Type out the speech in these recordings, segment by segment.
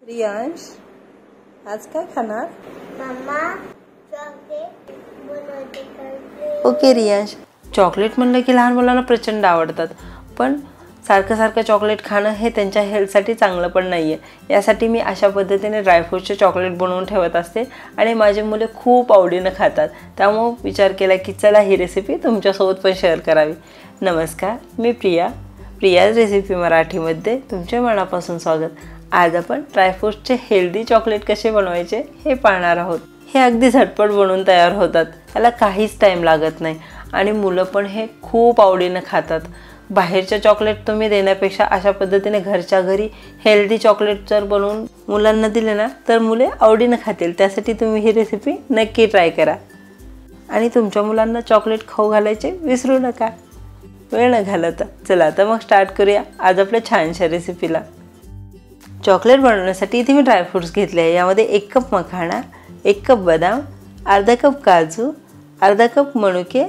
रियांश, आज काय खाणार? मम्मा चॉकलेट बनवते. ओके रियांश, चॉकलेट म्हणलं की लहान मुलांना प्रचंड आवडतात, पण सारखं चॉकलेट खाणं हे त्यांच्या हेल्थसाठी चांगलं पण नाही आहे. यासाठी मी अशा पद्धतीने ड्रायफ्रूटचे चॉकलेट बनवून ठेवत असते आणि माझे मुले खूप आवडीनं खातात. त्यामुळे विचार केला की चला ही रेसिपी तुमच्यासोबत पण शेअर करावी. नमस्कार, मी प्रियाज रेसिपी मराठीमध्ये तुमचे मनापासून स्वागत. आज आपण ड्रायफ्रूटचे हेल्दी चॉकलेट कसे बनवायचे हे पाहणार आहोत. हे अगदी झटपट बनवून तयार होतात, याला काहीच टाईम लागत नाही आणि मुलं पण हे खूप आवडीनं खातात. बाहेरच्या चॉकलेट तुम्ही देण्यापेक्षा अशा पद्धतीने घरच्या घरी हेल्दी चॉकलेट जर बनवून मुलांना दिले ना तर मुले आवडीनं खातील. त्यासाठी तुम्ही ही रेसिपी नक्की ट्राय करा आणि तुमच्या मुलांना चॉकलेट खाऊ घालायचे विसरू नका. वेळ न घालवता चला तर मग स्टार्ट करूया आज आपल्या छानशा रेसिपीला. चॉकलेट बनवण्यासाठी इथे मी ड्रायफ्रूट्स घेतले आहे. यामध्ये 1 कप मखाणा, 1 कप बदाम, अर्धा कप काजू, अर्धा कप मनुके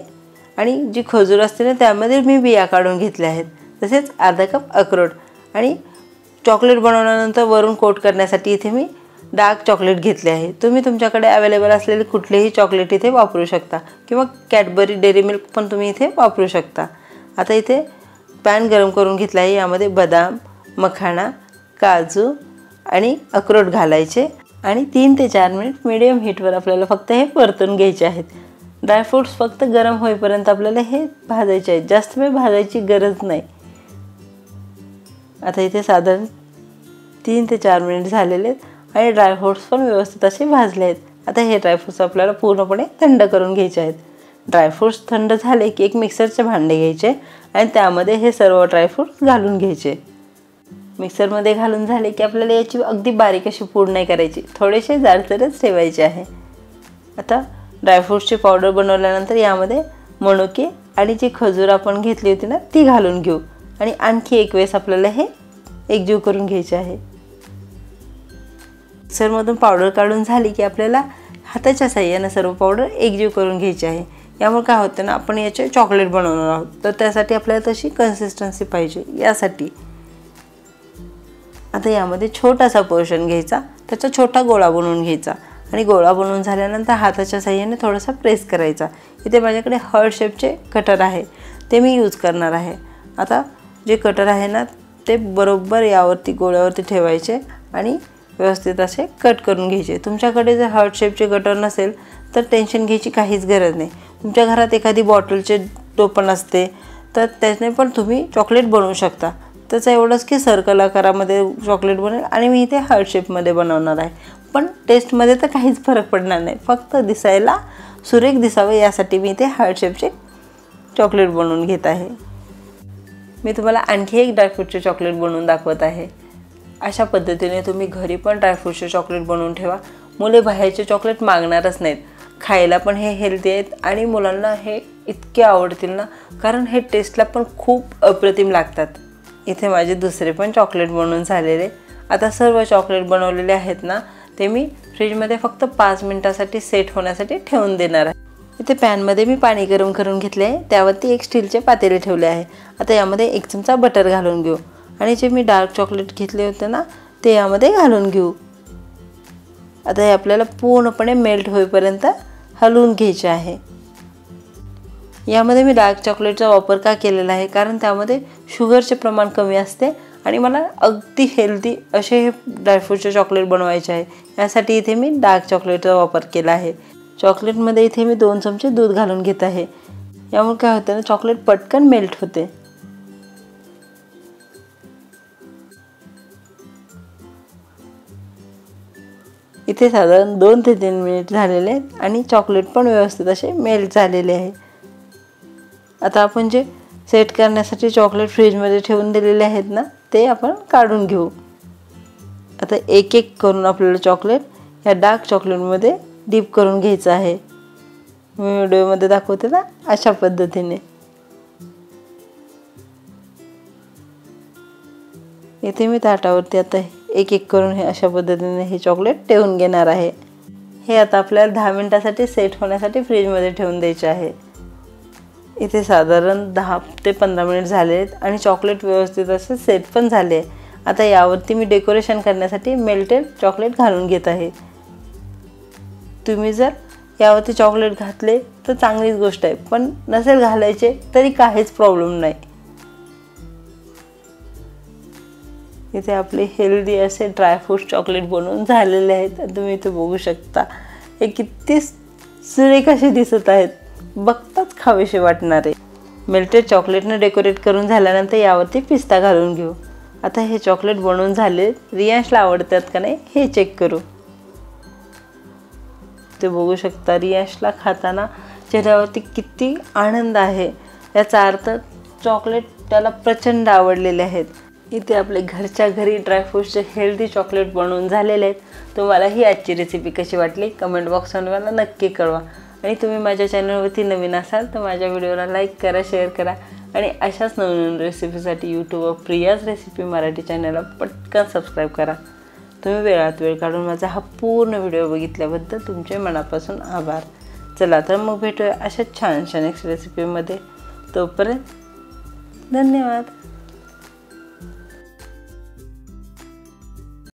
आणि जी खजूर असते ना त्यामध्ये मी बिया काढून घेतल्या आहेत. तसेच अर्धा कप अक्रोड आणि चॉकलेट बनवल्यानंतर वरून कोट करण्यासाठी इथे मी डार्क चॉकलेट घेतले आहे. तुम्ही तुमच्याकडे अवेलेबल असलेले कुठलेही चॉकलेट इथे वापरू शकता किंवा कॅडबरी डेअरी मिल्क पण तुम्ही इथे वापरू शकता. आता इथे पॅन गरम करून घेतला आहे. यामध्ये बदाम, मखाणा, काजू आणि अक्रोड घालायचे आणि 3 ते 4 मिनिट मीडियम हीटवर आपल्याला फक्त हे परतून घ्यायचे आहेत. ड्रायफ्रूट्स फक्त गरम होईपर्यंत आपल्याला हे भाजायचे आहेत, जास्त वेळ भाजायची गरज नाही. आता इथे साधारण 3 ते 4 मिनिट झालेले आहेत आणि ड्रायफ्रूट्स पण व्यवस्थित असे भाजले आहेत. आता हे ड्रायफ्रूट्स आपल्याला पूर्णपणे थंड करून घ्यायचे आहेत. ड्रायफ्रूट्स थंड झाले की एक मिक्सरचे भांडे घ्यायचे आणि त्यामध्ये हे सर्व ड्रायफ्रूट्स घालून घ्यायचे. मिक्सरमध्ये घालून झाले की आपल्याला याची अगदी बारीक अशी पूड नाही करायची, थोडेसे जाडसरच ठेवायचे आहे. आता ड्रायफ्रूट्सची पावडर बनवल्यानंतर यामध्ये मनुके आणि जी खजूर आपण घेतली होती ना ती घालून घेऊ आणि आणखी एक वेळेस आपल्याला हे एकजीव करून घ्यायचे आहे. मिक्सरमधून पावडर काढून झाली की आपल्याला हाताच्या साहाय्याने सर्व पावडर एकजीव करून घ्यायची आहे. यामुळे काय होतं ना, आपण याचे चॉकलेट बनवणार आहोत तर त्यासाठी आपल्याला तशी कन्सिस्टन्सी पाहिजे. यासाठी आता यामध्ये छोटासा पोर्शन घ्यायचा, त्याचा छोटा गोळा बनवून घ्यायचा आणि गोळा बनवून झाल्यानंतर हाताच्या साहाय्याने थोडासा प्रेस करायचा. इथे माझ्याकडे हार्ट शेपचे कटर आहे ते मी यूज करणार आहे. आता जे कटर आहे ना ते बरोबर यावरती गोळ्यावरती ठेवायचे आणि व्यवस्थित असे कट करून घ्यायचे. तुमच्याकडे जर हार्ट शेपचे कटर नसेल तर टेन्शन घ्यायची काहीच गरज नाही. तुमच्या घरात एखादी बॉटलचे टोपण असते तर त्याने पण तुम्ही चॉकलेट बनवू शकता. त्याचं एवढंच की सर्कल आकारामध्ये चॉकलेट बनेल आणि मी इथे हार्ट शेपमध्ये बनवणार आहे. पण टेस्टमध्ये तर काहीच फरक पडणार नाही, फक्त दिसायला सुरेख दिसावं यासाठी मी इथे हार्ट शेपचे चॉकलेट बनवून घेत आहे. मी तुम्हाला आणखी एक ड्रायफ्रूटचे चॉकलेट बनवून दाखवत आहे. अशा पद्धतीने तुम्ही घरी पण ड्रायफ्रूटचे चॉकलेट बनवून ठेवा. मुले बाहेरचे चॉकलेट मागणारच नाहीत. खायला पण हे हेल्दी आहेत आणि मुलांना हे इतके आवडतील ना, कारण हे टेस्टला पण खूप अप्रतिम लागतात. इथे माझे दुसरे पण चॉकलेट बनवून झालेले. आता सर्व चॉकलेट बनवलेले आहेत ना ते मी फ्रीजमध्ये फक्त 5 मिनिटासाठी सेट होण्यासाठी ठेवून देणार आहे. इथे पॅनमध्ये मी पाणी गरम करून घेतले आहे, त्यावरती एक स्टीलचे पातेले ठेवले आहे. आता यामध्ये 1 चमचा बटर घालून घेऊ आणि जे मी डार्क चॉकलेट घेतले होते ना ते यामध्ये घालून घेऊ. आता हे आपल्याला पूर्णपणे मेल्ट होईपर्यंत हलवून घ्यायचे आहे. यामध्ये मी डार्क चॉकलेटचा वापर का केलेला आहे, कारण त्यामध्ये शुगरचे प्रमाण कमी असते आणि मला अगदी हेल्दी असे हे ड्रायफ्रूटचे चॉकलेट बनवायचे आहे. यासाठी इथे मी डार्क चॉकलेटचा वापर केला आहे. चॉकलेटमध्ये इथे मी 2 चमचे दूध घालून घेत आहे. यामुळे काय होतं ना, चॉकलेट पटकन मेल्ट होते. इथे साधारण 2 ते 3 मिनिट झालेले आहेत आणि चॉकलेट पण व्यवस्थित असे मेल्ट झालेले आहे. आता आपण जे सेट करण्यासाठी चॉकलेट फ्रीजमध्ये ठेवून दिलेले आहेत ना ते आपण काढून घेऊ. आता एक एक करून आपल्याला चॉकलेट या डार्क चॉकलेटमध्ये डीप करून घ्यायचं आहे. मी व्हिडिओमध्ये दाखवते ना अशा पद्धतीने. इथे मी ताटावरती आता एक एक करून हे अशा पद्धतीने हे चॉकलेट ठेवून घेणार आहे. हे आता आपल्याला 10 मिनिटासाठी सेट होण्यासाठी फ्रीजमध्ये ठेवून द्यायचे आहे. इथे साधारण 10 ते 15 मिनिट झाले आहेत आणि चॉकलेट व्यवस्थित असे सेट पण झाले. आता यावरती मी डेकोरेशन करण्यासाठी मेल्टेड चॉकलेट घालून घेत आहे। तुम्ही जर यावरती चॉकलेट घातले तर चांगलीच गोष्ट आहे, पण नसेल घालायचे तरी काहीच प्रॉब्लेम नाही। इथे आपले हेल्दी असे ड्रायफ्रूट चॉकलेट बनवून झालेले आहेत। तुम्ही इथे बघू शकता हे किती सुरेख असे दिसत आहेत, बघताच खावेसे वाटणारे। मेल्टेड चॉकलेटने डेकोरेट करून झाल्यानंतर यावरती पिस्ता घालून घेऊ। आता हे चॉकलेट बनवून झाले, रियांशला आवडतात का नाही हे चेक करू। ते बघू शकता रियांशला खाताना चेहऱ्यावरती किती आनंद आहे, याचा अर्थ चॉकलेट त्याला प्रचंड आवडलेले आहेत। इथे आपले घरच्या घरी ड्रायफ्रूट्सचे हेल्दी चॉकलेट बनवून झालेले आहेत। तुम्हाला ही आजची रेसिपी कशी वाटली कमेंट बॉक्समध्ये मला नक्की कळवा। आणि तुम्ही माझ्या चॅनलवरती नवीन असाल तर माझ्या व्हिडिओला लाईक करा, शेअर करा आणि अशाच नवीन रेसिपीसाठी यूट्यूबवर प्रियाज रेसिपी मराठी चॅनलला पटकन सबस्क्राईब करा। तुम्ही वेळात वेळ काढून माझा हा पूर्ण व्हिडिओ बघितल्याबद्दल तुमचे मनापासून आभार। चला तर मग भेटूया अशा छान छान नेक्स्ट रेसिपीमध्ये। तोपर्यंत धन्यवाद।